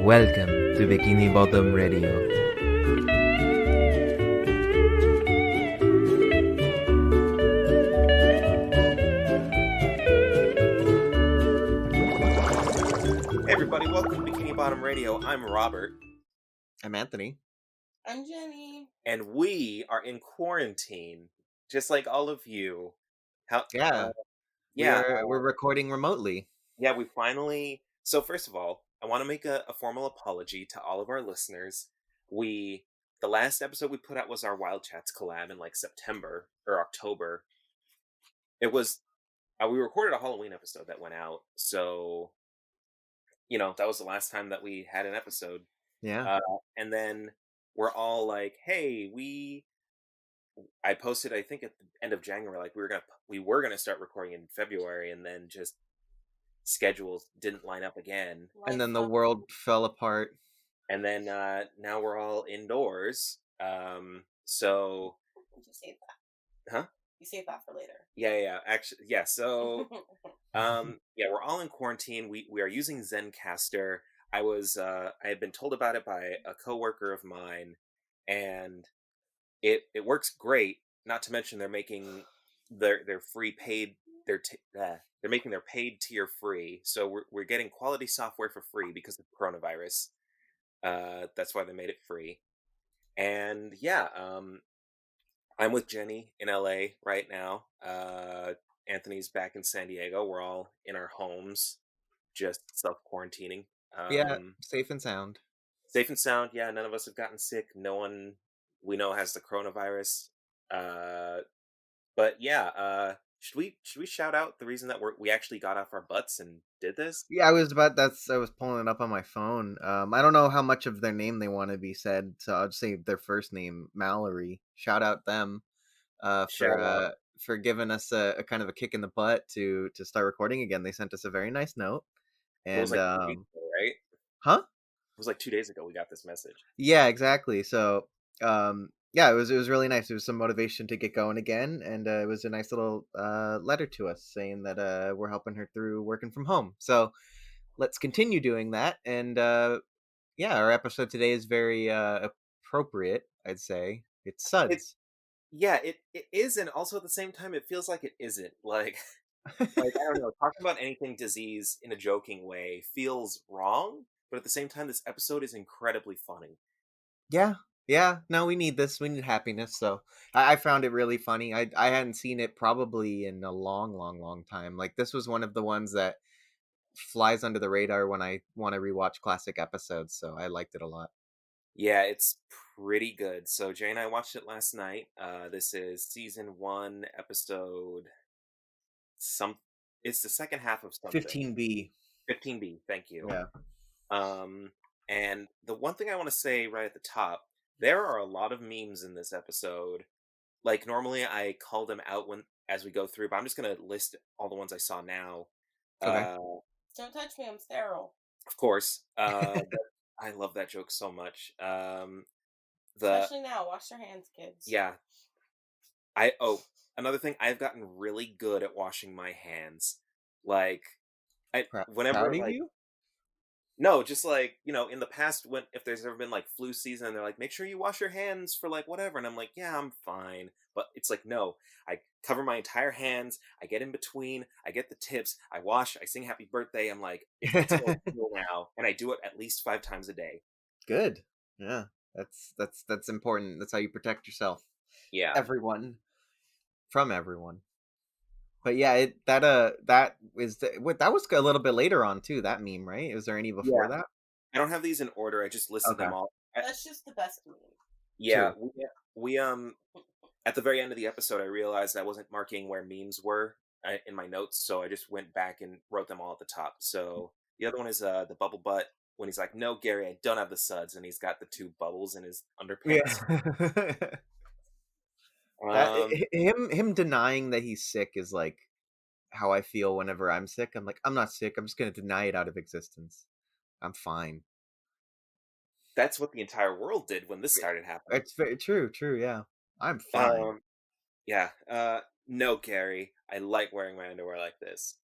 Welcome to Bikini Bottom Radio. Hey everybody, welcome to Bikini Bottom Radio. I'm Robert. I'm Anthony. I'm Jenny. And we are in quarantine, just like all of you. Yeah. We're recording remotely. Yeah, we finally... So first of all, I want to make a formal apology to all of our listeners. The last episode we put out was our Wild Chats collab in like September or October. It was... we recorded a Halloween episode that went out, so... that was the last time that we had an episode. Yeah. And then we're all like, hey, I posted, I think at the end of January, like we were gonna start recording in February, and then just schedules didn't line up again. And then the world fell apart. And then now we're all indoors. So you just save that. Huh? You save that for later. Yeah. Actually, yeah. So we're all in quarantine. We are using Zencaster. I had been told about it by a coworker of mine, and it works great. Not to mention they're making their free paid they're making their paid tier free. So we're getting quality software for free because of coronavirus. That's why they made it free. And yeah, I'm with Jenny in LA right now. Anthony's back in San Diego. We're all in our homes, just self-quarantining. Safe and sound. Safe and sound, yeah. None of us have gotten sick. No one we know has the coronavirus. But yeah, should we shout out the reason that we actually got off our butts and did this? Yeah, I was pulling it up on my phone. I don't know how much of their name they want to be said, so I'll just say their first name, Mallory. Shout out them for giving us a kind of a kick in the butt to start recording again. They sent us a very nice note. And it was like 2 days ago, right? Huh? It was like 2 days ago we got this message. Yeah, exactly. So it was really nice. It was some motivation to get going again, and it was a nice little letter to us saying that we're helping her through working from home. So let's continue doing that. And our episode today is very appropriate, I'd say. It's Suds. It is, and also at the same time it feels like it isn't. Like I don't know, talking about anything disease in a joking way feels wrong, but at the same time this episode is incredibly funny. Yeah, no, we need this. We need happiness. So I found it really funny. I hadn't seen it probably in a long time. Like, this was one of the ones that flies under the radar when I want to rewatch classic episodes. So I liked it a lot. Yeah, it's pretty good. So Jay and I watched it last night. This is season 1, episode it's the second half of something. 15B. 15B, thank you. Yeah. And the one thing I want to say right at the top, there are a lot of memes in this episode. Like, normally I call them out as we go through, but I'm just going to list all the ones I saw now. Okay. Don't touch me, I'm sterile. Of course. I love that joke so much. Especially now, wash your hands, kids. Yeah. Another thing, I've gotten really good at washing my hands. Like, whenever you? No, just like, in the past, if there's ever been like flu season and they're like, make sure you wash your hands for like whatever, and I'm like, yeah, I'm fine. But it's like, no, I cover my entire hands, I get in between, I get the tips, I wash, I sing happy birthday. I'm like, it's cool now, and I do it at least 5 times a day. Good. Yeah, that's important. That's how you protect yourself. Yeah, from everyone. But yeah, that was a little bit later on too. That meme, right? Was there any before that? I don't have these in order. I just listed them all. That's just the best meme. Yeah, we at the very end of the episode, I realized I wasn't marking where memes were in my notes, so I just went back and wrote them all at the top. So the other one is the bubble butt when he's like, "No, Gary, I don't have the suds," and he's got the 2 bubbles in his underpants. Yeah. Him denying that he's sick is like how I feel whenever I'm sick. I'm like, I'm not sick. I'm just going to deny it out of existence. I'm fine. That's what the entire world did when this started happening. It's very true. Yeah. I'm fine. Yeah. No, Gary, I like wearing my underwear like this.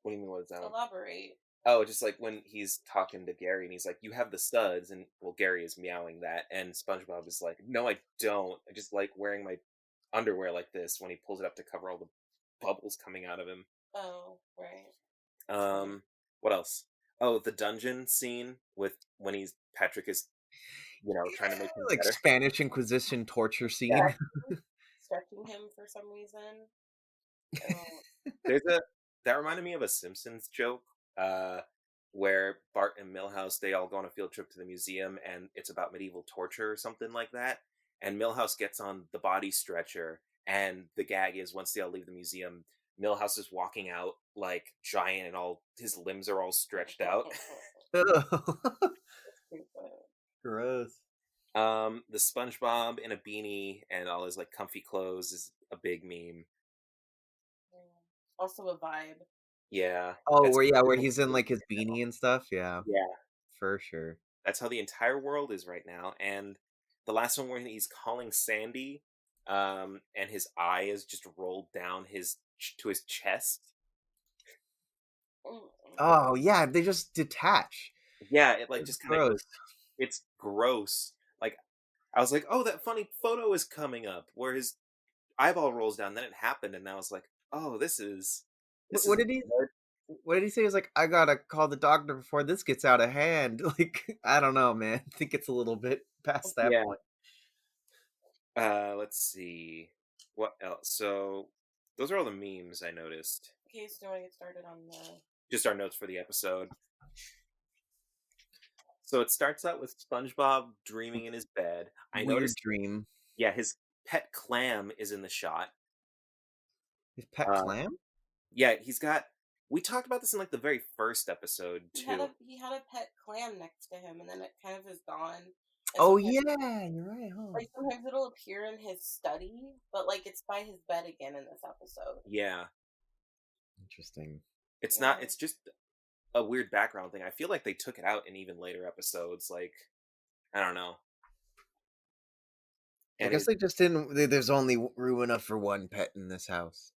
What do you mean, what is that one? Elaborate. Oh, just like when he's talking to Gary and he's like, "You have the studs," and well, Gary is meowing that, and SpongeBob is like, "No, I don't. I just like wearing my underwear like this." When he pulls it up to cover all the bubbles coming out of him. Oh, right. What else? Oh, the dungeon scene with when Patrick is, trying to make him Like better. Spanish Inquisition torture Yeah, scene. stretching him for some reason. That reminded me of a Simpsons joke, where Bart and Milhouse, they all go on a field trip to the museum, and it's about medieval torture or something like that. And Milhouse gets on the body stretcher, and the gag is once they all leave the museum, Milhouse is walking out like giant, and all his limbs are all stretched out. Gross. The SpongeBob in a beanie and all his like comfy clothes is a big meme. Also a vibe. Yeah. Oh, where he's in like his beanie and stuff. Yeah, Yeah. for sure. That's how the entire world is right now. And the last one where he's calling Sandy, and his eye is just rolled down to his chest. Oh yeah, they just detach. Yeah, it like It's just kind of gross. it's gross. Like I was like, oh, that funny photo is coming up where his eyeball rolls down. Then it happened, and I was like, oh, this is What did he? good. What did he say? He was like, I gotta call the doctor before this gets out of hand. Like, I don't know, man. I think it's a little bit past that Yeah. point. Let's see what else. So those are all the memes I noticed. Okay, so do you want to get started on the Just our notes for the episode. So it starts out with SpongeBob dreaming in his bed. I Weird noticed, dream. yeah, his pet clam is in the shot. His pet clam? Yeah, we talked about this in like the very first episode he too. had a pet clam next to him, and then it kind of is gone. And Oh yeah, you're right, huh? Like sometimes it'll appear in his study, but like it's by his bed again in this episode. Yeah. Interesting. It's not, it's just a weird background thing. I feel like they took it out in even later episodes. Like, I don't know. I guess they just didn't. There's only room enough for one pet in this house.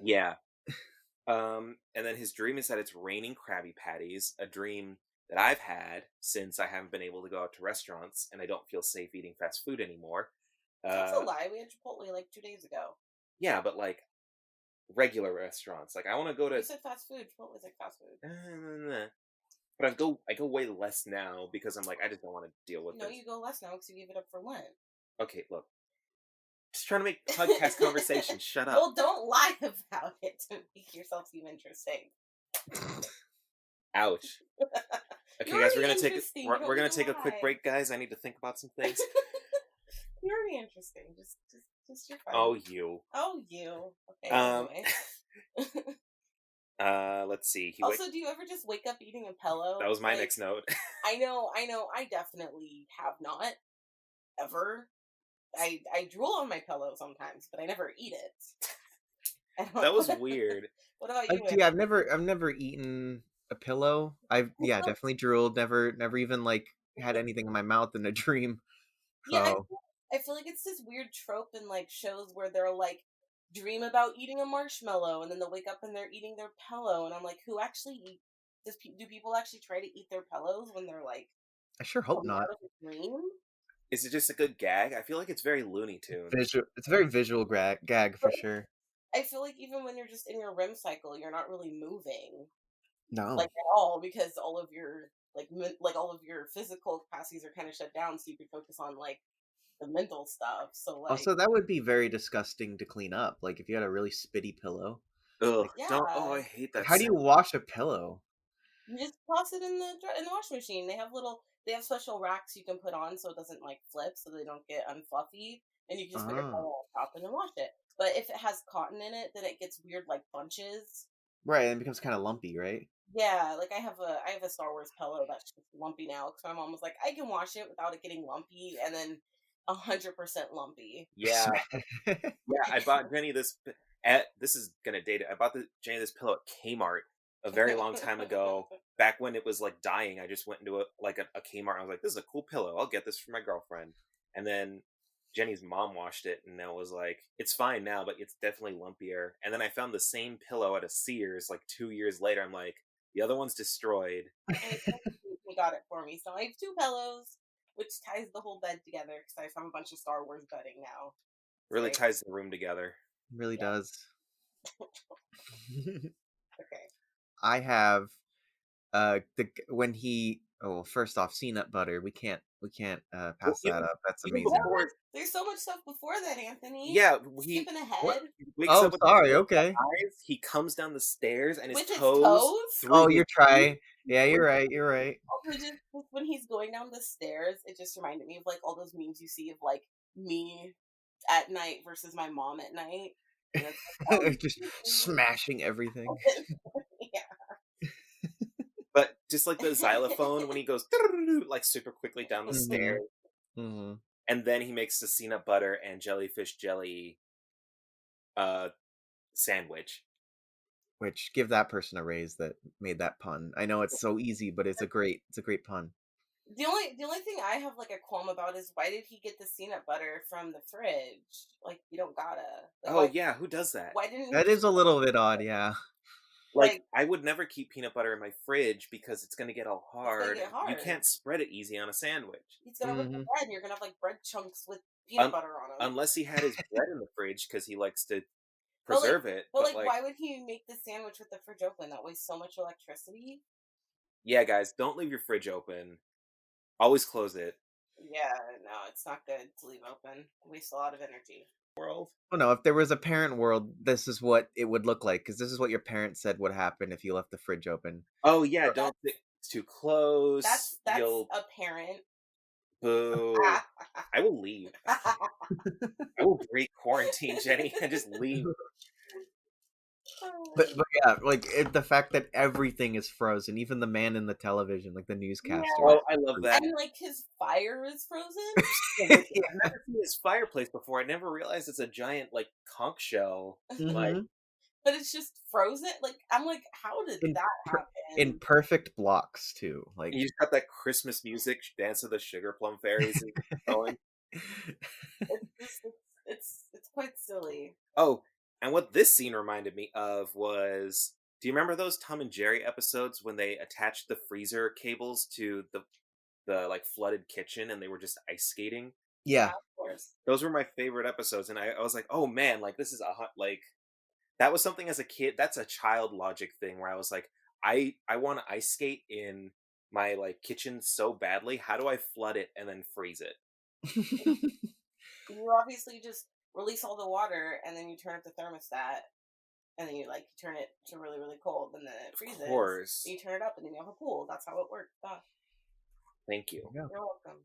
Yeah. And then his dream is that it's raining Krabby Patties, a dream that I've had since I haven't been able to go out to restaurants and I don't feel safe eating fast food anymore. That's a lie. We had Chipotle like 2 days ago. Yeah, but like regular restaurants. Like I want to go to. You said fast food. Chipotle's like fast food. But I go way less now because I'm like I just don't want to deal with No, this. you go less now because you gave it up for Lent. Okay, look. Just trying to make podcast conversation. Shut up. Well, don't lie about it to make yourself seem interesting. Ouch. Okay, guys, we're gonna take a quick break, guys. I need to think about some things. You're already interesting. Just you're fine. Oh, you. Okay. Anyway. Let's see. Also, do you ever just wake up eating a pillow? That was my next note. I know. I definitely have not ever. I drool on my pillow sometimes, but I never eat it. That was weird. What about you? Yeah, I've never eaten a pillow. I've definitely drooled. Never even like had anything in my mouth in a dream. So. Yeah, I feel like it's this weird trope in like shows where they're like dream about eating a marshmallow and then they'll wake up and they're eating their pillow, and I'm like, who actually do people actually try to eat their pillows when they're like? I sure hope not. Dream? Is it just a good gag? I feel like it's very Looney Tunes. It's a very visual gag for sure. I feel like even when you're just in your REM cycle, you're not really moving. No, like at all, because all of your all of your physical capacities are kind of shut down, so you can focus on like the mental stuff. So like, also that would be very disgusting to clean up. Like if you had a really spitty pillow. Ugh. Yeah. I hate that. How do you wash a pillow? You just toss it in the washing machine. They have special racks you can put on so it doesn't like flip, so they don't get unfluffy, and you can just put your pillow on top and then wash it. But if it has cotton in it, then it gets weird like bunches. Right, and it becomes kind of lumpy, right? Yeah, like I have a Star Wars pillow that's just lumpy now because my mom was like, I can wash it without it getting lumpy, and then 100% lumpy. Yeah, yeah. I bought Jenny this. This is gonna date it. I bought Jenny this pillow at Kmart a very long time ago. Back when it was like dying, I just went into a Kmart. And I was like, "This is a cool pillow. I'll get this for my girlfriend." And then Jenny's mom washed it, and I was like, it's fine now, but it's definitely lumpier. And then I found the same pillow at a Sears like 2 years later. I'm like, the other one's destroyed. And he got it for me, so I have 2 pillows, which ties the whole bed together because I have a bunch of Star Wars bedding now. Really Right. ties the room together. Really Yeah. does. Okay. I have when he first off, peanut butter. We can't pass that up. That's even amazing. before- There's so much stuff before that, Anthony. Yeah, Skipping ahead. What? he wakes Oh, up with sorry. the Okay. eyes. He comes down the stairs and his With his toes. toes? through Oh, the- you're trying. Yeah, you're right. You're right. Also, just when he's going down the stairs, it just reminded me of like all those memes you see of like me at night versus my mom at night. And it's like, oh, Just smashing everything. yeah. But just like the xylophone when he goes like super quickly down the Mhm. stairs, hmm and then he makes the peanut butter and jellyfish jelly sandwich. Which give that person a raise that made that pun. I know it's so easy, but it's a great pun. The only thing I have like a qualm about is why did he get the peanut butter from the fridge? Like you don't gotta. Like, Oh yeah, who does that? Why didn't That he is a little bit odd, yeah. Like I would never keep peanut butter in my fridge because it's gonna get all hard. get hard. You can't spread it easy on a sandwich. He's gonna rip the Mhm. bread and you're gonna have like bread chunks with peanut butter on them. Unless he had his bread in the fridge because he likes to But, preserve it. But like, why would he make the sandwich with the fridge open? That wastes so much electricity. Yeah, guys, don't leave your fridge open. Always close it. Yeah, no, it's not good to leave open. It wastes a lot of energy. World. Oh no, if there was a parent world, this is what it would look like, because this is what your parents said would happen if you left the fridge open. Oh yeah, don't think it's too close. That's You'll... a parent. Boo. I will leave. I will break quarantine, Jenny, and just leave. But yeah, like the fact that everything is frozen, even the man in the television, like the newscaster. Yeah. Oh, I love that. And like his fire is frozen. I've never seen his fireplace before. I never realized it's a giant like conch shell. Like, but it's just frozen. Like I'm like, how did that happen? In perfect blocks too. Like you just got that Christmas music, Dance of the Sugar Plum Fairies going. It's quite silly. Oh, and what this scene reminded me of was, do you remember those Tom and Jerry episodes when they attached the freezer cables to the like flooded kitchen and they were just ice skating? Yeah, of course. Those were my favorite episodes, and I was like, oh man, like this is like that was something as a kid. That's a child logic thing where I was like, I want to ice skate in my like kitchen so badly. How do I flood it and then freeze it? You obviously just release all the water and then you turn up the thermostat and then you like turn it to really, really cold and then it freezes. Of course. You turn it up and then you have a pool. That's how it works. Thank you. Yeah. You're welcome.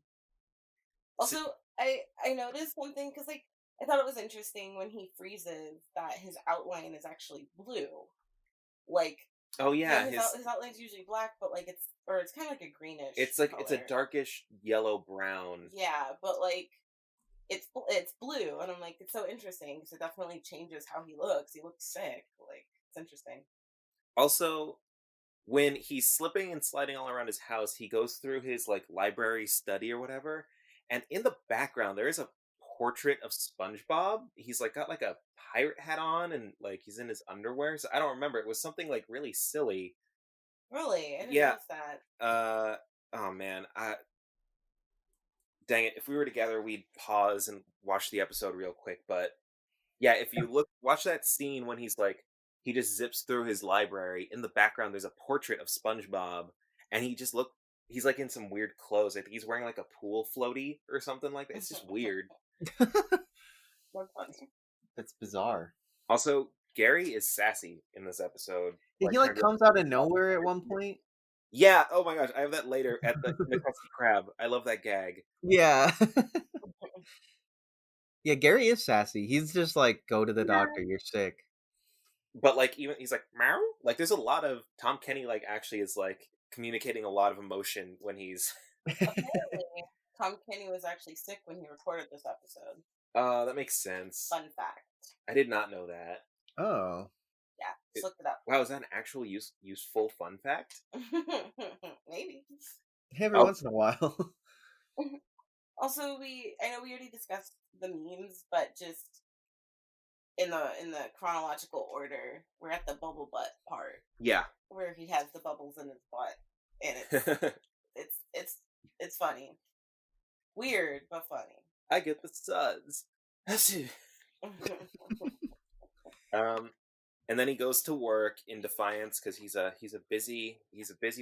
Also, I noticed one thing because like I thought it was interesting when he freezes that his outline is actually blue. Like oh yeah, his outline's usually black, but like it's kind of like a greenish. It's like color. it's a darkish yellow brown. Yeah, but like it's blue, and I'm like, it's so interesting because it definitely changes how he looks. He looks sick. Like it's interesting. Also, when he's slipping and sliding all around his house, he goes through his like library study or whatever, and in the background there is a portrait of SpongeBob. He's like got like a pirate hat on and like he's in his underwear. So I don't remember. It was something like really silly. Really? I didn't Yeah. notice that. Oh man. Dang it. If we were together, we'd pause and watch the episode real quick. But yeah, if you watch that scene when he's like, he just zips through his library. In the background, there's a portrait of SpongeBob, and he's like in some weird clothes. I think he's wearing like a pool floaty or something like that. It's just weird. That's bizarre. Also, Gary is sassy in this episode. He like comes out of nowhere at one point. Yeah. Oh my gosh, I have that later at the Krusty Krab. I love that gag. Yeah. Yeah, Gary is sassy. He's just like, go to the doctor. You're sick. But like, even he's like, meow. Like, there's a lot of Tom Kenny. Like, actually, is like communicating a lot of emotion when he's. Apparently, Tom Kenny was actually sick when he recorded this episode. That makes sense. Fun fact. I did not know that. Oh. Yeah, just looked it up. Wow, is that an actual useful fun fact? Maybe. Every once in a while. Also, I know we already discussed the memes, but just in the chronological order, we're at the bubble butt part Yeah. where he has the bubbles in his butt, and it's funny, weird but funny. I get the suds. That's it. And then he goes to work in Defiance because he's a busy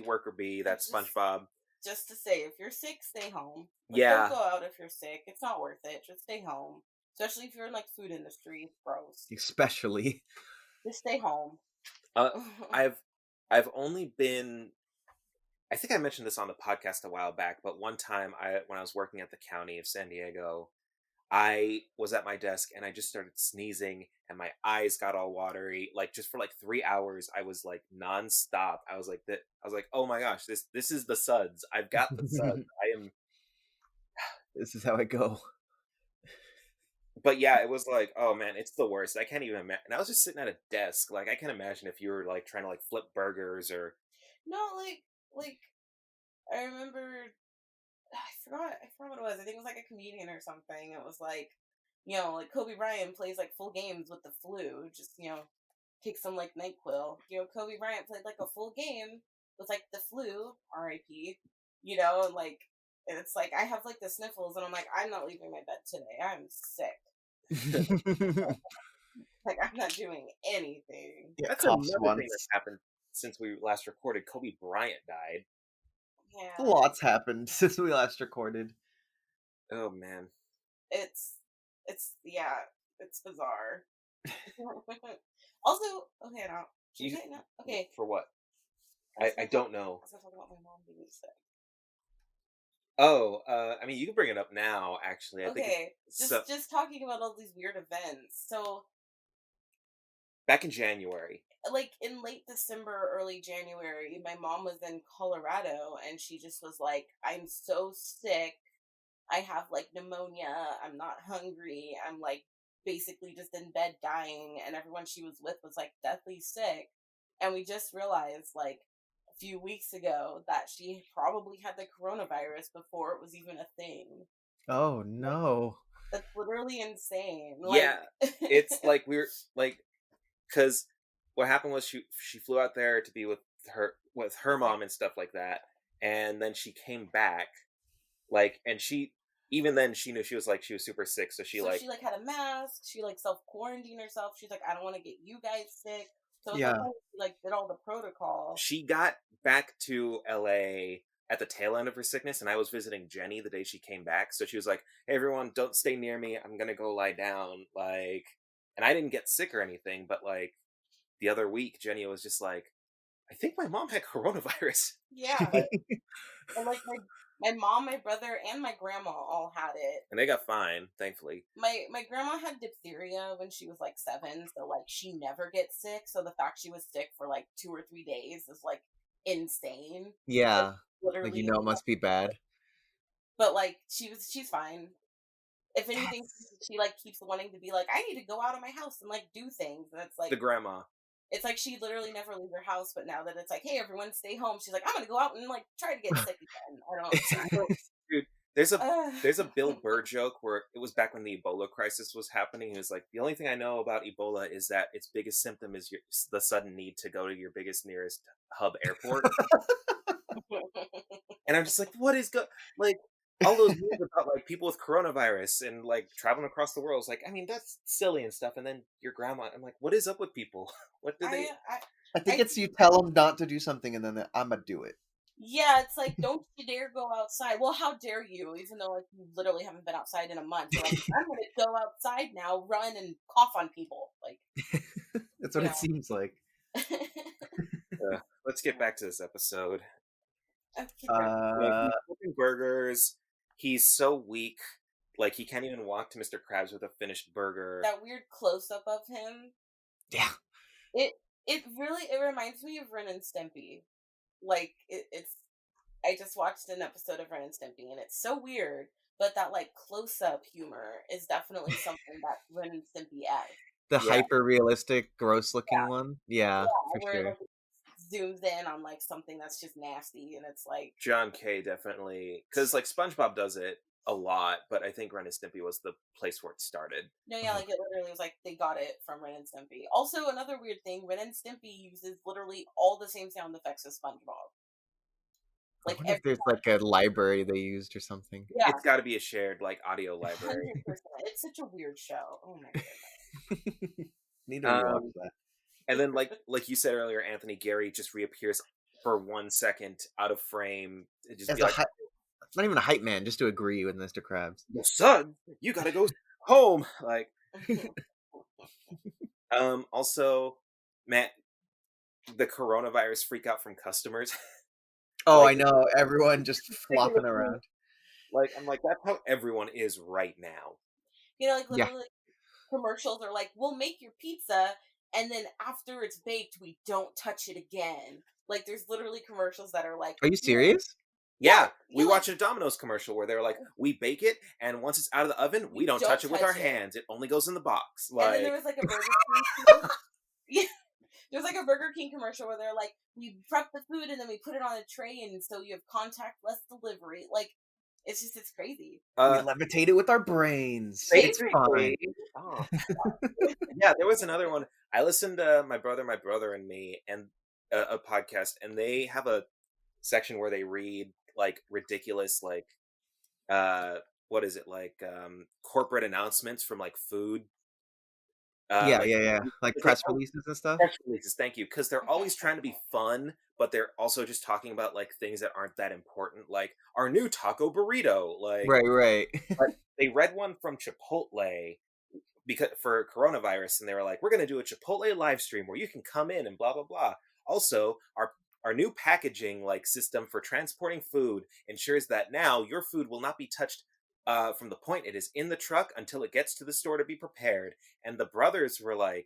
worker bee. That's SpongeBob. Just to say, if you're sick, stay home. Yeah. Don't go out if you're sick. It's not worth it. Just stay home. Especially if you're in like food industry. It's gross. Especially. Just stay home. I've only been. I think I mentioned this on the podcast a while back, but one time when I was working at the county of San Diego, I was at my desk and I just started sneezing and my eyes got all watery. Like just for like 3 hours, I was like nonstop. I was like, oh my gosh, this is the suds. I've got the suds. I am. This is how I go. But yeah, it was like, oh man, it's the worst. I can't even imagine. And I was just sitting at a desk. Like I can't imagine if you were like trying to like flip burgers or. No, like I remember. I forgot what it was. I think it was like a comedian or something. It was like, like Kobe Bryant plays like full games with the flu. Just take some like NyQuil. Kobe Bryant played like a full game with like the flu. R.I.P. And like. And it's like I have like the sniffles, and I'm like, I'm not leaving my bed today. I'm sick. Like I'm not doing anything. Yeah, that's another thing that's happened since we last recorded. Kobe Bryant died. Yeah, lots happened since we last recorded. Oh man, it's bizarre. Also, okay, now okay. For what? I don't know. I was gonna talk about my mom being sick. Oh, I mean, you can bring it up now. Actually, I think just talking about all these weird events. So, back in January, like in late December, early January, my mom was in Colorado, and she just was like, "I'm so sick. I have like pneumonia. I'm not hungry. I'm like basically just in bed dying." And everyone she was with was like deathly sick, and we just realized like few weeks ago that she probably had the coronavirus before it was even a thing. Oh no. That's literally insane. Yeah. It's like we're like, because what happened was she flew out there to be with her mom and stuff like that, and then she came back, like, and even then she knew she was super sick, so she had a mask, she like self-quarantined herself. She's like, I don't want to get you guys sick. So yeah, like did all the protocol. She got back to LA at the tail end of her sickness, and I was visiting Jenny the day she came back. So she was like, "Hey everyone, don't stay near me. I'm gonna go lie down." Like, and I didn't get sick or anything, but like the other week, Jenny was just like, "I think my mom had coronavirus." Yeah, and like my mom, my brother, and my grandma all had it. And they got fine, thankfully. My grandma had diphtheria when she was like 7, so like she never gets sick. So the fact she was sick for like 2 or 3 days is like insane. Yeah. Like, literally, it must be bad. But like she's fine. If anything, she like keeps wanting to be like, I need to go out of my house and like do things. And it's like the grandma. It's like she literally never leaves her house, but now that it's like, hey, everyone stay home, she's like, I'm gonna go out and like try to get sick again. I don't. Dude, there's a Bill Burr joke where it was back when the Ebola crisis was happening. He was like, the only thing I know about Ebola is that its biggest symptom is the sudden need to go to your biggest nearest hub airport. And I'm just like, what is like all those news about like people with coronavirus and like traveling across the world is like, I mean, that's silly and stuff. And then your grandma, I'm like, what is up with people? What do they? I think it's you tell them not to do something and then I'm gonna do it. Yeah, it's like, don't you dare go outside. Well, how dare you? Even though like you literally haven't been outside in a month. You're like, I'm gonna go outside now, run and cough on people. Like that's what it seems like. Let's get back to this episode. Okay. Flipping burgers. He's so weak, like he can't even walk to Mr. Krabs with a finished burger. That weird close up of him. Yeah. It reminds me of Ren and Stimpy. Like it's. I just watched an episode of Ren and Stimpy, and it's so weird. But that like close up humor is definitely something that Ren and Stimpy adds. The hyper realistic, gross looking one. Yeah, for where sure. It, like, zooms in on like something that's just nasty, and it's like John K. definitely, because like SpongeBob does it a lot, but I think Ren and Stimpy was the place where it started. No, yeah, like it literally was like they got it from Ren and Stimpy. Also, another weird thing: Ren and Stimpy uses literally all the same sound effects as SpongeBob. I Like wonder if there's like a library they used or something. yeah, It's got to be a shared like audio library. 100%. It's such a weird show. Oh my goodness. Need to rewatch Um, that. and then like you said earlier, Anthony, Gary just reappears for 1 second out of frame. It just As be a like, not even a hype man, just to agree with Mr. Krabs. well, son, you gotta go home. Like, also, Matt, the coronavirus freak out from customers. Oh, Like, I know. Everyone just flopping around. Like, I'm like, that's how everyone is right now. You know, like Yeah. literally commercials are like, we'll make your pizza, and then after it's baked, we don't touch it again. Like, there's literally commercials that are like, Are you serious? Yeah, we like, watched a Domino's commercial where they're like, we bake it, and once it's out of the oven, we don't touch it with our hands. It only goes in the box. and then Like, there was like a Burger King commercial. Yeah, there's like a Burger King commercial where they're like, we prep the food and then we put it on a tray, and so you have contactless delivery. Like, it's crazy. We levitate it with our brains. It's It's fine. Oh. Yeah, there was another one. I listened to my brother and me, and a podcast, and they have a section where they read like ridiculous, like what is it, like corporate announcements from like food. Yeah. Like press releases and stuff. Press releases, thank you, because they're always trying to be fun, but they're also just talking about like things that aren't that important, like our new taco burrito. Like, Right. but they read one from Chipotle because for coronavirus, and they were like, we're going to do a Chipotle live stream where you can come in and blah blah blah. Also, our new packaging like system for transporting food ensures that now your food will not be touched from the point it is in the truck until it gets to the store to be prepared. And the brothers were like,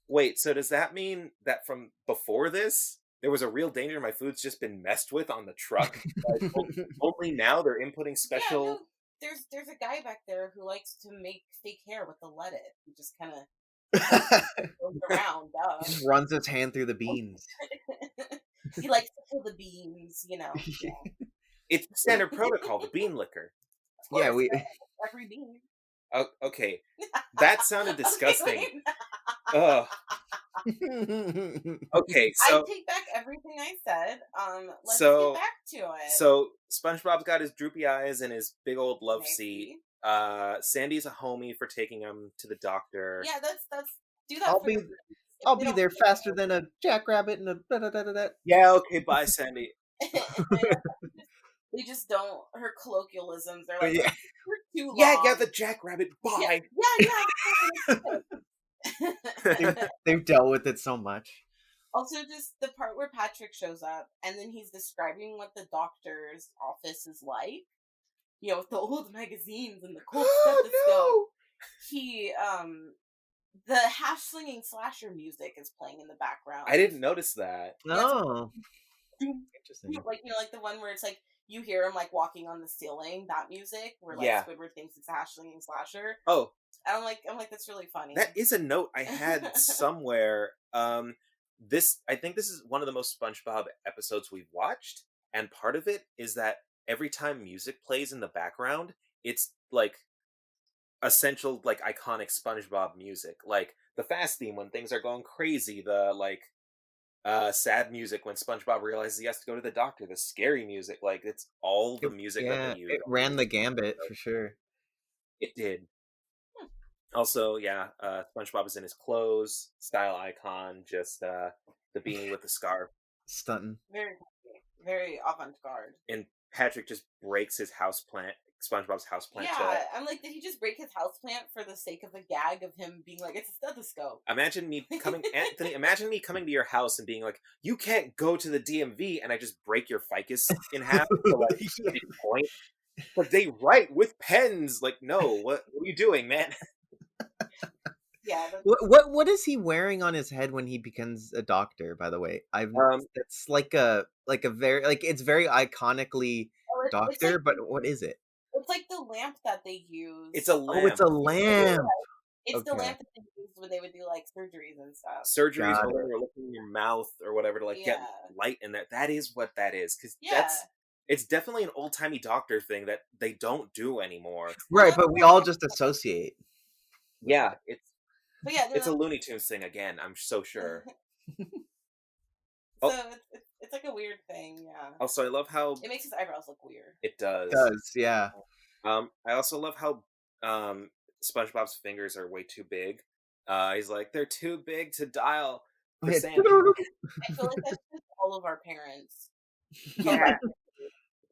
wait, so does that mean that from before this there was a real danger my food's just been messed with on the truck? Like, only now they're inputting special. Yeah, no, there's a guy back there who likes to make fake hair with the lettuce. He just kind of goes around. Just runs his hand through the beans. He likes to pull the beans, you know. It's standard protocol, the bean liquor. Yeah, we every bean. Oh, okay, that sounded disgusting. Ugh. Okay, so I take back everything I said. Let's so- get back to it. so SpongeBob's got his droopy eyes and his big old love Nice. seat. Sandy's a homie for taking him to the doctor. Yeah, that's do that. I'll for be the kids. If I'll they be don't there care- faster than a jackrabbit and a da-da-da-da-da. Yeah, okay, bye, Sandy. They just don't. Her colloquialisms. They're like Yeah. "You're too long." Yeah, the jackrabbit. Bye. Yeah. They've dealt with it so much. Also, just the part where Patrick shows up and then he's describing what the doctor's office is like. You know, with the old magazines and the cold stethoscope. He, the hash slinging slasher music is playing in the background. I didn't notice that. Oh, interesting. Like, you know, like the one where it's like you hear him like walking on the ceiling. That music where like Yeah. Squidward thinks it's a hash slinging slasher. Oh, And I'm like that's really funny. that is a note I had somewhere. I think this is one of the most SpongeBob episodes we've watched, and part of it is that every time music plays in the background, it's like essential, like iconic SpongeBob music, like the fast theme when things are going crazy, the like sad music when SpongeBob realizes he has to go to the doctor, the scary music, like it's all the music that Yeah, they use. it ran the gambit for sure. It did. Also, yeah, SpongeBob is in his clothes, style icon, just the beanie with the scarf. Stunting. very, very avant-garde. And Patrick just breaks his houseplant, SpongeBob's houseplant. Yeah, I'm like, did he just break his houseplant for the sake of a gag of him being like, it's a stethoscope? Imagine me coming, Anthony. Imagine me coming to your house and being like, "You can't go to the DMV," and I just break your ficus in half to like make a point. But they write with pens. Like, no, what are you doing, man? Yeah. What is he wearing on his head when he becomes a doctor? By the way, it's like a very it's very iconically doctor, like, but what is it? It's like the lamp that they use. It's a lamp. Oh, it's a lamp. It's the Okay. lamp that they used when they would do like surgeries and stuff. Surgeries Got or looking in your mouth or whatever to like get Yeah. light in there. That is what that is, because Yeah. It's definitely an old-timey doctor thing that they don't do anymore. Right, but we all just associate. Yeah, But yeah, it's a Looney Tunes thing again, I'm so sure. So it's like a weird thing, yeah. Also, I love how It makes his eyebrows look weird. it does. It does, yeah. I also love how SpongeBob's fingers are way too big. He's like, they're too big to dial for Yeah. Sandy. I feel like that's just all of our parents. Yeah.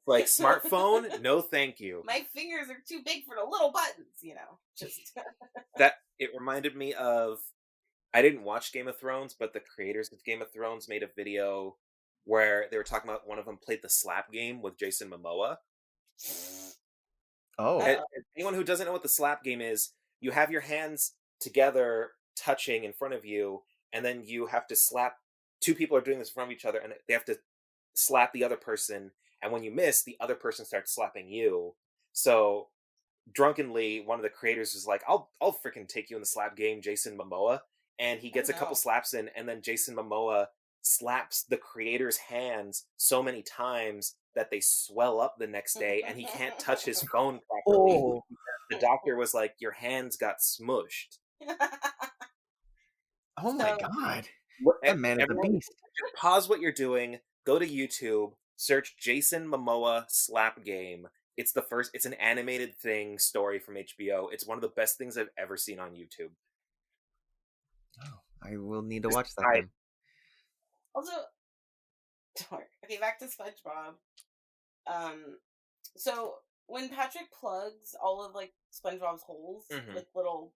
Like, smartphone? No, thank you. My fingers are too big for the little buttons, you know. Just It reminded me of, I didn't watch Game of Thrones, but the creators of Game of Thrones made a video where they were talking about one of them played the slap game with Jason Momoa. Oh. And anyone who doesn't know what the slap game is, you have your hands together touching in front of you, and then you have to slap. Two people are doing this in front of each other, and they have to slap the other person, and when you miss, the other person starts slapping you. So drunkenly, one of the creators was like, I'll freaking take you in the slap game, Jason Momoa. And he gets a couple slaps in, and then Jason Momoa slaps the creator's hands so many times that they swell up the next day, and he can't touch his phone properly. Oh. The doctor was like, your hands got smushed. Oh my god. What- That man is a everyone, beast. Pause what you're doing, go to YouTube, search Jason Momoa slap game. It's an animated thing story from HBO. It's one of the best things I've ever seen on YouTube. Oh, I will need to Just watch that try it. then. Also, okay, back to SpongeBob. So when Patrick plugs all of like SpongeBob's holes, like the little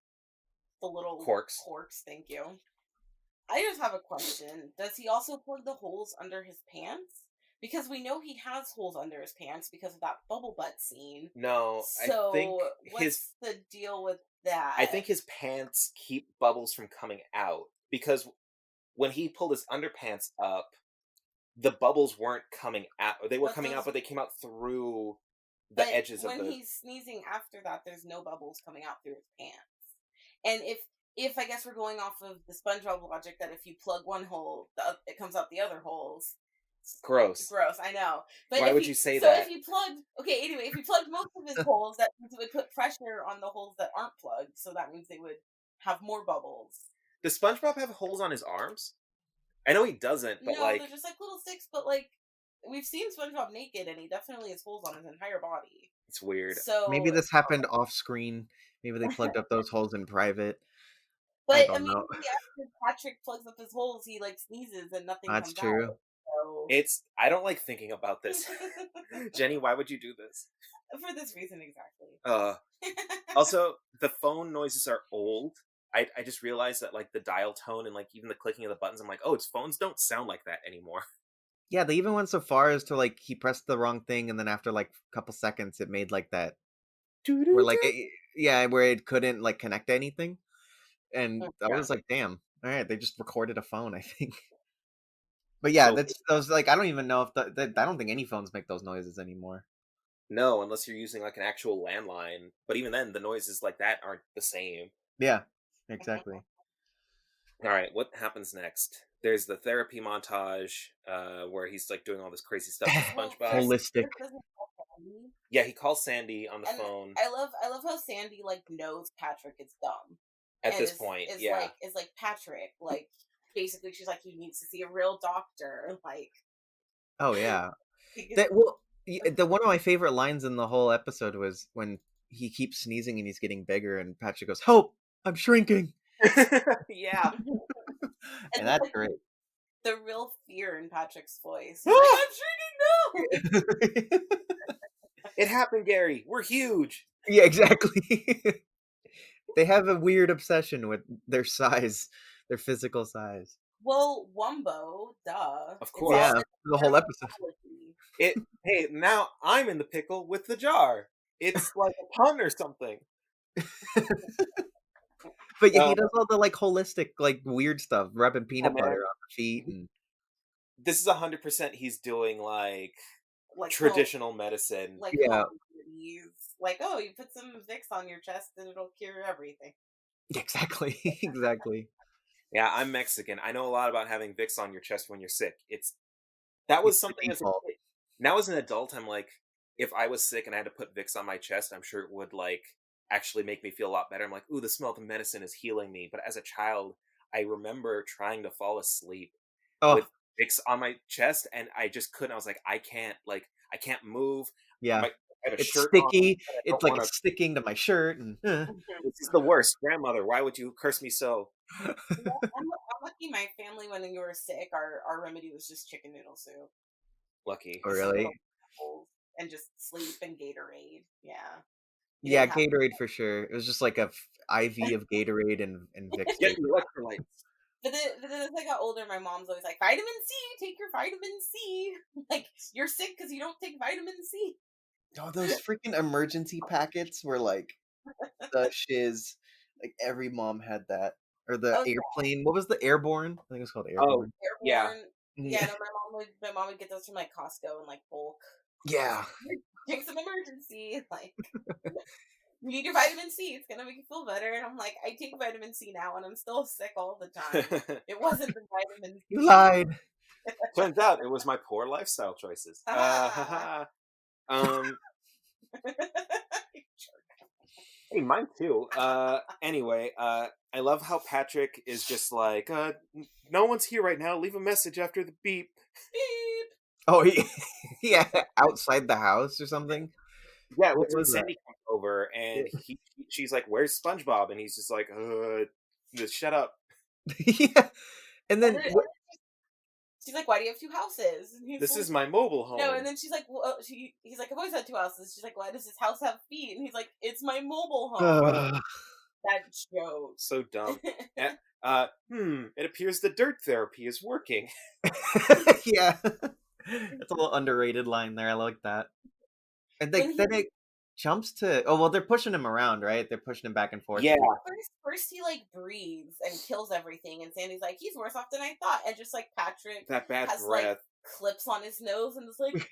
Corks. Thank you. I just have a question. Does he also plug the holes under his pants? Because we know he has holes under his pants because of that bubble butt scene. No, So I think what's the deal with that? I think his pants keep bubbles from coming out, because when he pulled his underpants up, the bubbles weren't coming out. Or they were coming out, but they came out through the edges of the... When he's sneezing after that, there's no bubbles coming out through his pants. And if I guess we're going off of the SpongeBob logic that if you plug one hole, it comes out the other holes. Gross. I know. But why would you say that? So if you plugged... Okay, anyway, if you plugged most of his holes, that means it would put pressure on the holes that aren't plugged, so that means they would have more bubbles. Does SpongeBob have holes on his arms? I know he doesn't, but no, like... they're just like little sticks, but like, we've seen SpongeBob naked, and he definitely has holes on his entire body. It's weird. So Maybe this happened off screen. Maybe they plugged up those holes in private. But I don't know. after Patrick plugs up his holes, he like sneezes and nothing That's comes true. out. So... I don't like thinking about this. Jenny, why would you do this? For this reason, exactly. Also, the phone noises are old. I just realized that like the dial tone and like even the clicking of the buttons, I'm like, oh, its phones don't sound like that anymore. Yeah, they even went so far as to like he pressed the wrong thing, and then after like a couple seconds, it made like that, where like where it couldn't like connect to anything, and I was like, damn, all right, they just recorded a phone, I think. But yeah, So- that's those like I don't even know if I don't think any phones make those noises anymore. No, unless you're using like an actual landline. But even then, the noises like that aren't the same. Yeah, exactly. All right, what happens next? There's the therapy montage where he's like doing all this crazy stuff with SpongeBob. Holistic. Yeah, he calls Sandy on the phone. I love how Sandy like knows Patrick is dumb At this point, yeah. Is like Patrick, like basically she's like, he needs to see a real doctor, like. Oh yeah. One of my favorite lines in the whole episode was when he keeps sneezing and he's getting bigger, and Patrick goes, "Help! I'm shrinking." Yeah. And that's great. The real fear in Patrick's voice. Like, I'm shrinking now. It happened, Gary. We're huge. Yeah, exactly. They have a weird obsession with their size, their physical size. Well, Wumbo, duh. Of course. Yeah, the whole episode. Hey, now I'm in the pickle with the jar. It's like a pun or something. But yeah, he does all the like holistic, like weird stuff, rubbing peanut butter on the feet, and this is 100% he's doing like traditional medicine. Like, yeah, like, oh, you put some Vicks on your chest and it'll cure everything. Exactly, exactly. Yeah, I'm Mexican. I know a lot about having Vicks on your chest when you're sick. That was something as a kid. now as an adult, I'm like, if I was sick and I had to put Vicks on my chest, I'm sure it would like actually make me feel a lot better. I'm like, ooh, the smell of the medicine is healing me. But as a child, I remember trying to fall asleep Oh, with Vicks on my chest, and I just couldn't. I was like, I can't move. yeah. I have a It's shirt on, sticky. and I It's don't like want to. it's sticking to my shirt, and This is the worst, grandmother. Why would you curse me so? Yeah, I'm lucky my family, when you were sick, our remedy was just chicken noodle soup. Lucky. oh, Just some little really? apples and just sleep and Gatorade. Yeah. You Yeah, didn't have Gatorade for sure. It was just like a IV of Gatorade and Vicks, Get basically. your electrolytes. but then as I got older, my mom's always like, vitamin C, take your vitamin C. Like, you're sick because you don't take vitamin C. Oh, those freaking emergency packets were like the shiz. Like every mom had that. Or the Oh, airplane. What was the airborne? I think it was called Oh, airborne. yeah. airborne. Yeah, no, my mom would get those from like Costco and like bulk. Yeah. Take some emergency. Like, you need your vitamin C. It's gonna make you feel better. And I'm like, I take vitamin C now, and I'm still sick all the time. It wasn't the vitamin You C. lied. Turns out it was my poor lifestyle choices. Um, hey, mine too. Anyway, I love how Patrick is just like, no one's here right now. Leave a message after the beep. Beep. Oh, yeah, outside the house or something. Yeah, What it's when was that? Sandy comes over and she's like, "Where's SpongeBob?" And he's just like, just shut up." Yeah. And And then then she's like, "Why do you have two houses?" And he's This like, is my mobile home. no. And then she's like, well, he's like, "I've always had two houses." She's like, "Why does this house have feet?" And he's like, "It's my mobile home." That joke. So dumb. It appears the dirt therapy is working. yeah. That's a little underrated line there. I like that. And When then it jumps to they're pushing him around, right? They're pushing him back and forth. Yeah. first he like breathes and kills everything, and Sandy's like, "He's worse off than I thought." And just like Patrick That bad has breath. like clips on his nose and is like, It's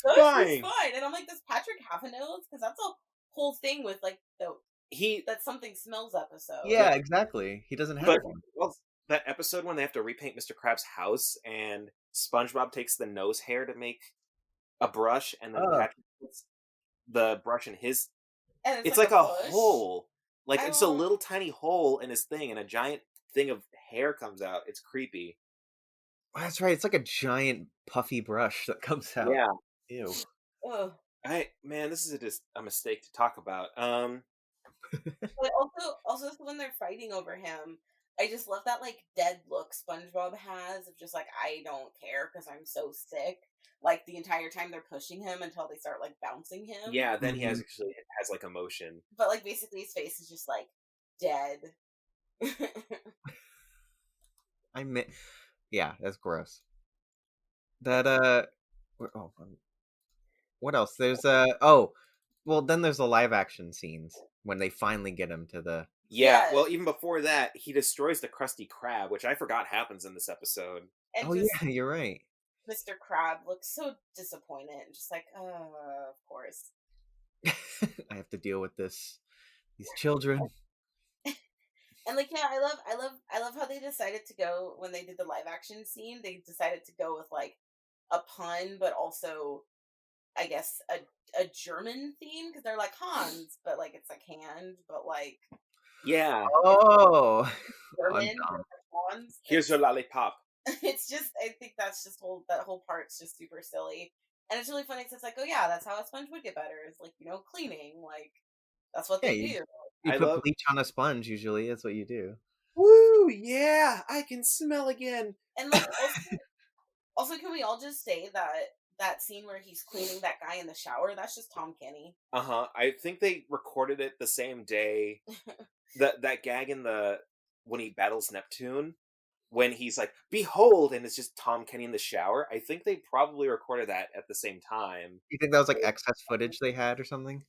"He's fine. fine." And I'm like, "Does Patrick have a nose?" Because that's a whole thing with like that something smells episode. Yeah, exactly. He doesn't have But one. that episode when they have to repaint Mr. Krabs' house and SpongeBob takes the nose hair to make a brush, and then Oh. Patrick puts the brush in his. And It's like a bush. hole, like I it's a don't- little tiny hole in his thing, and a giant thing of hair comes out. It's creepy. That's right. It's like a giant puffy brush that comes out. Yeah. Ew. Ugh. This is just a mistake to talk about. But also when they're fighting over him, I just love that like dead look SpongeBob has of just like, I don't care because I'm so sick. Like the entire time they're pushing him until they start like bouncing him. Yeah, then he Mhm. actually has like emotion. But like basically his face is just like dead. Yeah, that's gross. That what else? There's then there's the live action scenes when they finally get him to the Yeah, Yeah. well, even before that, he destroys the Krusty Krab, which I forgot happens in this episode. And Oh just yeah, you're right. Mr. Crab looks so disappointed and just like, of course. I have to deal with these children. And like, yeah, I love how they decided to go when they did the live action scene. They decided to go with like a pun, but also, I guess, a German theme because they're like Hans, but like it's like hand, but like Yeah, Oh, German dumb. Hans. here's your lollipop. It's just, I think that's just that whole part's just super silly, and it's really funny because it's like, oh yeah, that's how a sponge would get better. It's like, cleaning, like that's what Yeah, they do. you I put love. bleach on a sponge. Usually, that's what you do. Woo! Yeah, I can smell again. And like also, can we all just say that scene where he's cleaning that guy in the shower, that's just Tom Kenny. I think they recorded it the same day. That gag in when he battles Neptune, when he's like, "Behold," and it's just Tom Kenny in the shower. I think they probably recorded that at the same time. You think that was like excess footage they had or something?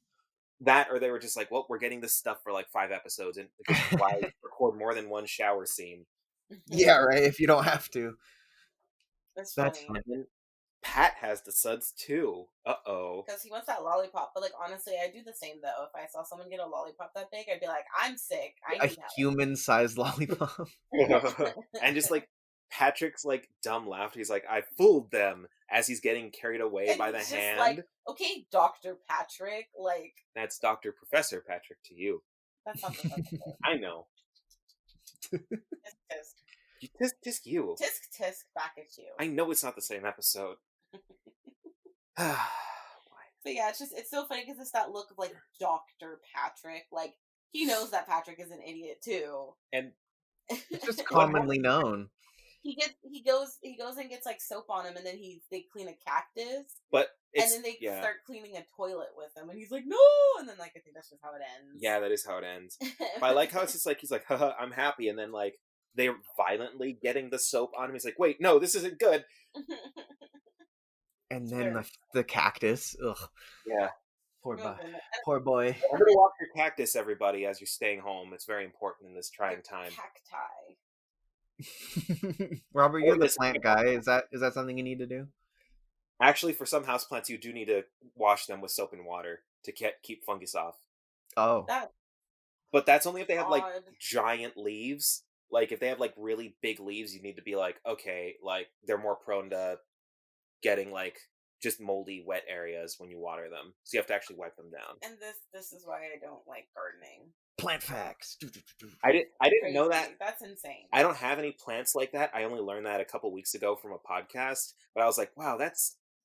That, or they were just like, "Well, we're getting this stuff for like 5 episodes, and because why record more than one shower scene?" Yeah, right. If you don't have to. That's That's funny. funny. And then Pat has the suds too. Uh-oh. Because he wants that lollipop. But like, honestly, I'd do the same though. If I saw someone get a lollipop that big, I'd be like, I'm sick. I A need help. human-sized lollipop. And just like Patrick's like dumb laughter. He's like, "I fooled them," as he's getting carried away by the it's just hand. like, okay, Dr. Patrick, like, That's Dr. Professor Patrick to you. that's not Professor. I know. Tisk tisk. Tisk you. Tisk tisk back at you. I know it's not the same episode. But yeah, it's so funny because it's that look of like Dr. Patrick. Like, he knows that Patrick is an idiot too. And It's just commonly known. He goes and gets like soap on him, and then they clean a cactus, but and then they start cleaning a toilet with him, and he's like, no, and then like I think that's just how it ends. Yeah, that is how it ends. But I like how it's just like he's like, haha, I'm happy, and then like they're violently getting the soap on him. He's like, wait, no, this isn't good. And then the cactus. Ugh. Yeah. Poor boy. Remember to wash your cactus, everybody, as you're staying home. It's very important in this trying time. Cacti. Robert, you're the plant guy. Is that something you need to do? Actually, for some houseplants, you do need to wash them with soap and water to keep fungus off. Oh. But that's only if they have like giant leaves. Like if they have like really big leaves, you need to be like, okay, like they're more prone to getting like just moldy, wet areas when you water them. So you have to actually wipe them down. And this is why I don't like gardening. Plant facts. I didn't know that. That's insane. I don't have any plants like that. I only learned that a couple weeks ago from a podcast. But I was like, wow,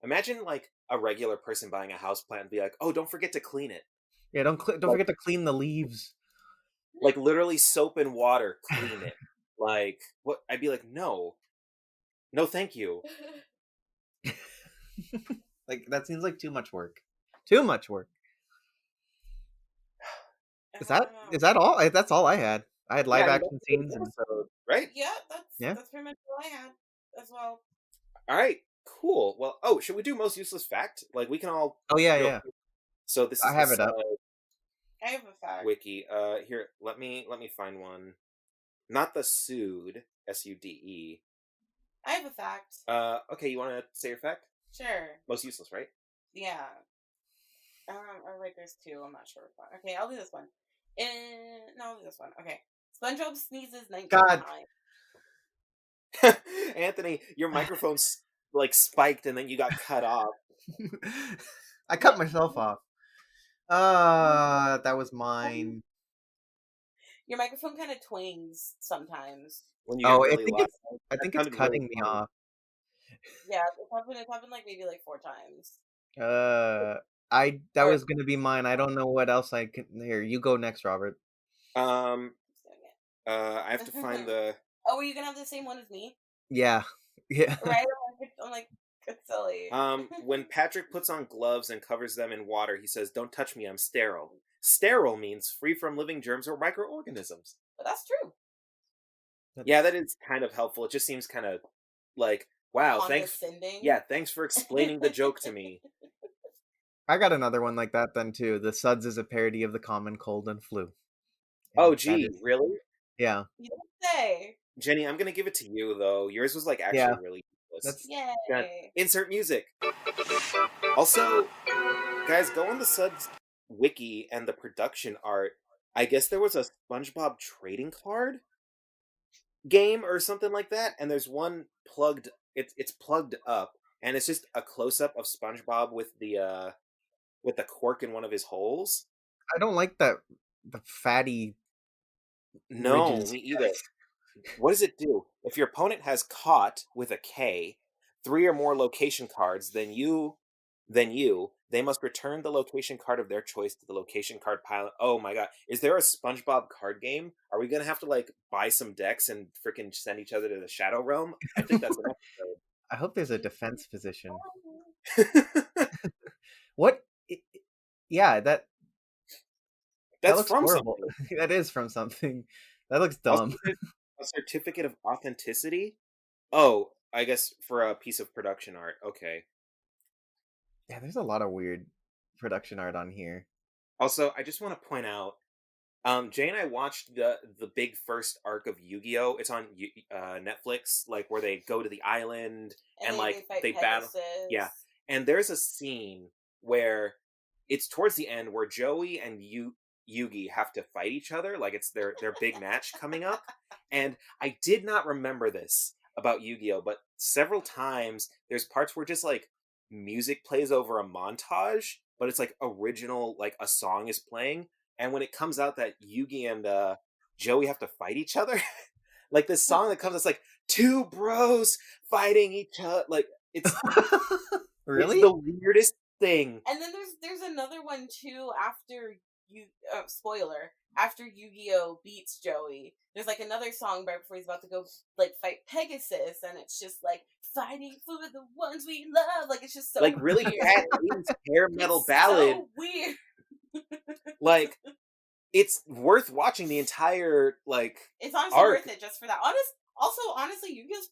imagine like a regular person buying a house plant and be like, oh, don't forget to clean it. Yeah, don't forget to clean the leaves. Like literally soap and water, clean it. Like what? I'd be like, no, thank you. Like that seems like too much work. Too much work. Is that all? That's all I had. I had live action scenes, right? Yeah, that's pretty much all I had as well. All right, cool. Well, should we do most useless fact? Like we can all. Oh yeah. So this is I have it up. I have a fact. Wiki. Here, let me find one. Not the Sude, Sude. I have a fact. Okay, you want to say your fact? Sure. Most useless, right? Yeah. Or right, there's two. I'm not sure which one. Okay, I'll do this one. No, I'll do this one. Okay. SpongeBob sneezes 19 times. Anthony, your microphone's like spiked and then you got cut off. I cut myself off. That was mine. Your microphone kind of twangs sometimes. When you really I think it's cutting me off. Yeah, it happened like maybe like 4 times. That was gonna be mine. I don't know what else I can. Here, you go next, Robert. I have to find the. Oh, were you gonna have the same one as me? Yeah. Right. I'm like, it's silly. When Patrick puts on gloves and covers them in water, he says, "Don't touch me. I'm sterile." Sterile means free from living germs or microorganisms. But that's true. Yeah, that is kind of helpful. It just seems kind of like, wow, thanks. Yeah, thanks for explaining the joke to me. I got another one like that then too. The Suds is a parody of the common cold and flu. Oh, gee, really? Yeah. You don't say. Jenny, I'm gonna give it to you though. Yours was like actually really useless. Yay! Insert music. Also, guys, go on the Suds wiki and the production art. I guess there was a SpongeBob trading card game or something like that, and there's one plugged. It's plugged up, and it's just a close up of SpongeBob with the cork in one of his holes. I don't like the fatty. No, ridges. me either. What does it do? If your opponent has caught with a K 3 or more location cards, then they must return the location card of their choice to the location card pile. Oh my god. Is there a SpongeBob card game? Are we gonna have to like buy some decks and freaking send each other to the Shadow Realm? I think that's an episode. I hope there's a defense position. What? Yeah, that looks from horrible. something. That is from something. That looks dumb. Also, a certificate of authenticity? Oh, I guess for a piece of production art. Okay. Yeah, there's a lot of weird production art on here. Also, I just want to point out, Jay and I watched the big first arc of Yu-Gi-Oh! It's on Netflix, like where they go to the island and like they battle. Yeah, and there's a scene where it's towards the end where Joey and Yugi have to fight each other, like it's their big match coming up. And I did not remember this about Yu-Gi-Oh, but several times there's parts where just like music plays over a montage, but it's like original, like a song is playing, and when it comes out that Yugi and Joey have to fight each other, like this song that comes, it's like two bros fighting each other, like it's Really? it's the weirdest thing. And then there's another one too after spoiler, after Yu-Gi-Oh beats Joey. There's like another song right before he's about to go like fight Pegasus, and it's just like fighting for the ones we love. Like it's just so Like really weird. bad 80s hair metal It's ballad. so weird. Like it's worth watching the entire like It's honestly arc. worth it just for that. Honestly, Yu-Gi-Oh's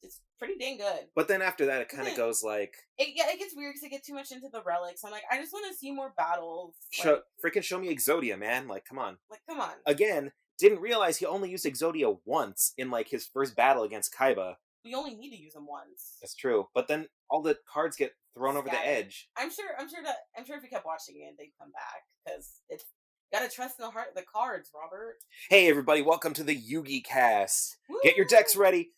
it's pretty dang good. But then after that, it kind of goes like it gets weird because I get too much into the relics. I'm like, I just want to see more battles. freaking show me Exodia, man! Like, come on. Like, come on. Again, didn't realize he only used Exodia once in like his first battle against Kaiba. We only need to use them once. That's true. But then all the cards get thrown over the edge. I'm sure if we kept watching it, they'd come back because it's gotta trust in the cards, Robert. Hey everybody, welcome to the Yugi cast. Woo! Get your decks ready.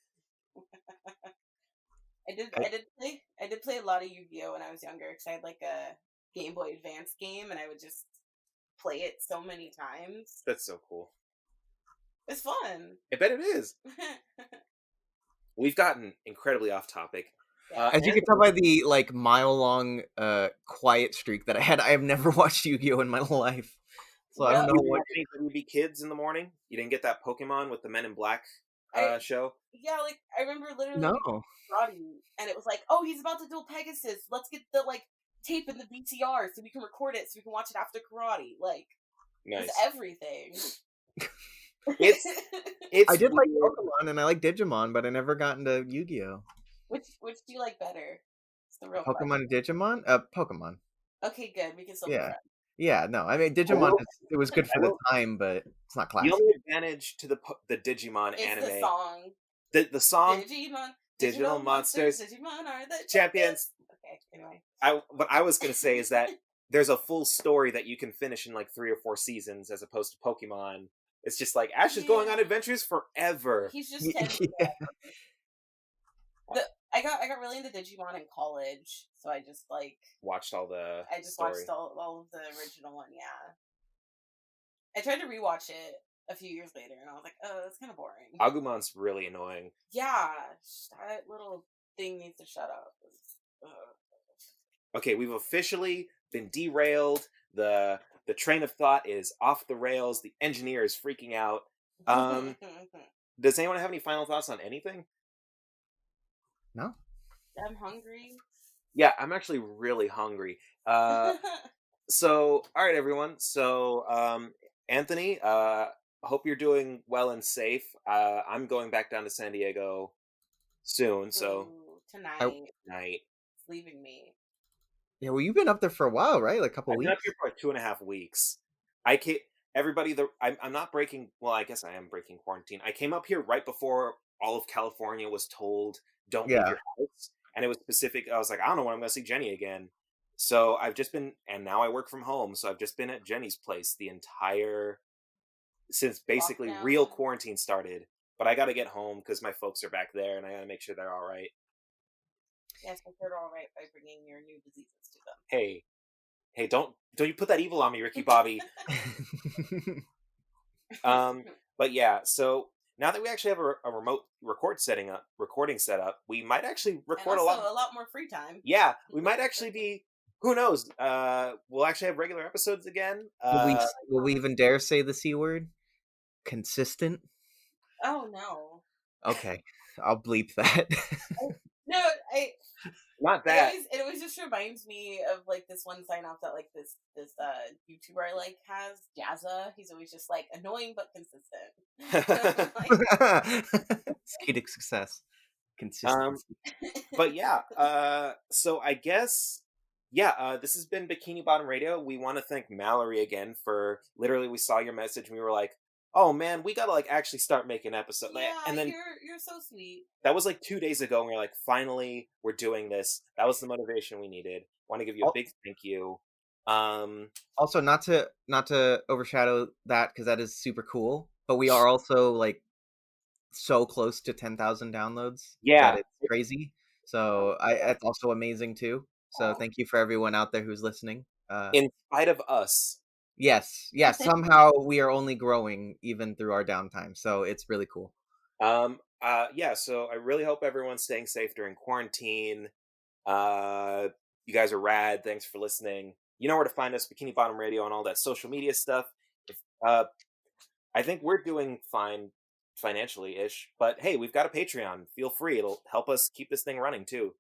I did play a lot of Yu-Gi-Oh when I was younger because I had like a Game Boy Advance game and I would just play it so many times. That's so cool. It's fun. I bet it is. We've gotten incredibly off topic. As you can tell by the like mile-long quiet streak that I had, I have never watched Yu-Gi-Oh in my life, so I don't know what. You would be kids in the morning. You didn't get that Pokemon with the Men in Black show. Yeah, like I remember literally No. karate, and it was like, oh, he's about to duel Pegasus. Let's get the like tape in the VCR so we can record it so we can watch it after karate. Like, nice. It's everything. It's I did like Pokemon and I like Digimon, but I never got into Yu-Gi-Oh. Which do you like better? It's the real Pokemon and Digimon? Pokemon. Okay, good. We can still be friends. Yeah, no. I mean, Digimon, it was good for the time, but it's not classic. The only advantage to the Digimon anime, the song. The song, Digimon, Digital Monsters, Digimon are the champions. Okay, anyway. What I was gonna say is that there's a full story that you can finish in like 3 or 4 seasons, as opposed to Pokemon. It's just like Ash is going on adventures forever. He's just 10. I got really into Digimon in college, so I just like watched all the. I just watched all of the original one. Yeah, I tried to rewatch it a few years later, and I was like, oh, that's kind of boring. Agumon's really annoying. Yeah, that little thing needs to shut up. Okay, we've officially been derailed. The train of thought is off the rails. The engineer is freaking out. Does anyone have any final thoughts on anything? No. I'm hungry. Yeah, I'm actually really hungry. So, all right, everyone. So, Anthony, hope you're doing well and safe. I'm going back down to San Diego soon. So tonight. It's leaving me. Yeah, well, you've been up there for a while, right? Like a couple weeks. I've been up here for like 2.5 weeks. Everybody, I'm not breaking. Well, I guess I am breaking quarantine. I came up here right before all of California was told don't leave your house, and it was specific. I was like, I don't know when I'm going to see Jenny again. So I've just been, and now I work from home. So I've just been at Jenny's place since basically real quarantine started. But I got to get home because my folks are back there, and I got to make sure they're all right. Yes, I heard all right by bringing your new diseases to them. Hey, don't you put that evil on me, Ricky Bobby. But yeah, so now that we actually have a remote recording set up, we might actually record a lot more free time. Yeah, we might actually be. Who knows? We'll actually have regular episodes again. Will we even dare say the C word? Consistent? Oh no. Okay, I'll bleep that. No, not that. It always just reminds me of like this one sign off that like this YouTuber I like has, Jazza. He's always just like annoying but consistent. It's key to success. Consistency. But yeah, so I guess this has been Bikini Bottom Radio. We want to thank Mallory again for literally we saw your message and we were like, oh man, we gotta like actually start making episodes. Yeah, and then you're so sweet. That was like 2 days ago, and we were like, finally, we're doing this. That was the motivation we needed. Want to give you a big thank you. Also, not to overshadow that because that is super cool. But we are also like so close to 10,000 downloads Yeah. that it's crazy. So it's also amazing too. So thank you for everyone out there who's listening. In spite of us. Yes, somehow we are only growing even through our downtime. So it's really cool. Yeah, so I really hope everyone's staying safe during quarantine. You guys are rad. Thanks for listening. You know where to find us, Bikini Bottom Radio, and all that social media stuff. If, I think we're doing fine financially-ish, but hey, we've got a Patreon. Feel free. It'll help us keep this thing running, too.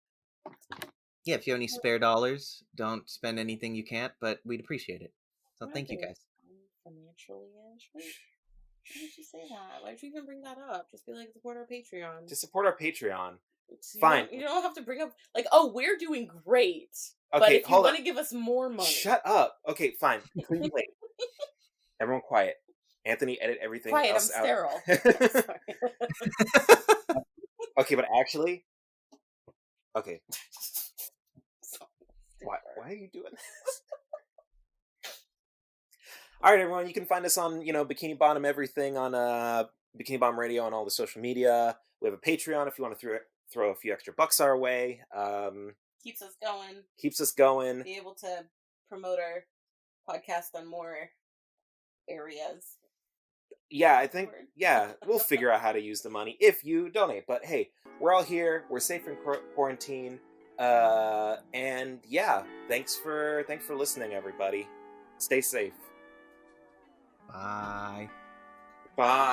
Yeah, if you have any spare dollars, don't spend anything you can't, but we'd appreciate it. So thank you guys. Financially-ish? Why did you say that? Why did you even bring that up? Just be like, support our Patreon. To support our Patreon. Fine. You don't have to bring up, like, oh, we're doing great. Okay, but if you want to give us more money. Shut up. Okay, fine. Please wait. Everyone quiet. Anthony, edit everything quiet, else I'm sterile. Okay, but actually... Okay. Why are you doing this? All right, everyone. You can find us on, Bikini Bottom everything on Bikini Bottom Radio on all the social media. We have a Patreon if you want to throw a few extra bucks our way. Keeps us going. Be able to promote our podcast on more areas. Yeah, I think, we'll figure out how to use the money if you donate. But hey, we're all here. We're safe in quarantine. And yeah, thanks for listening, everybody. Stay safe. Bye. Bye.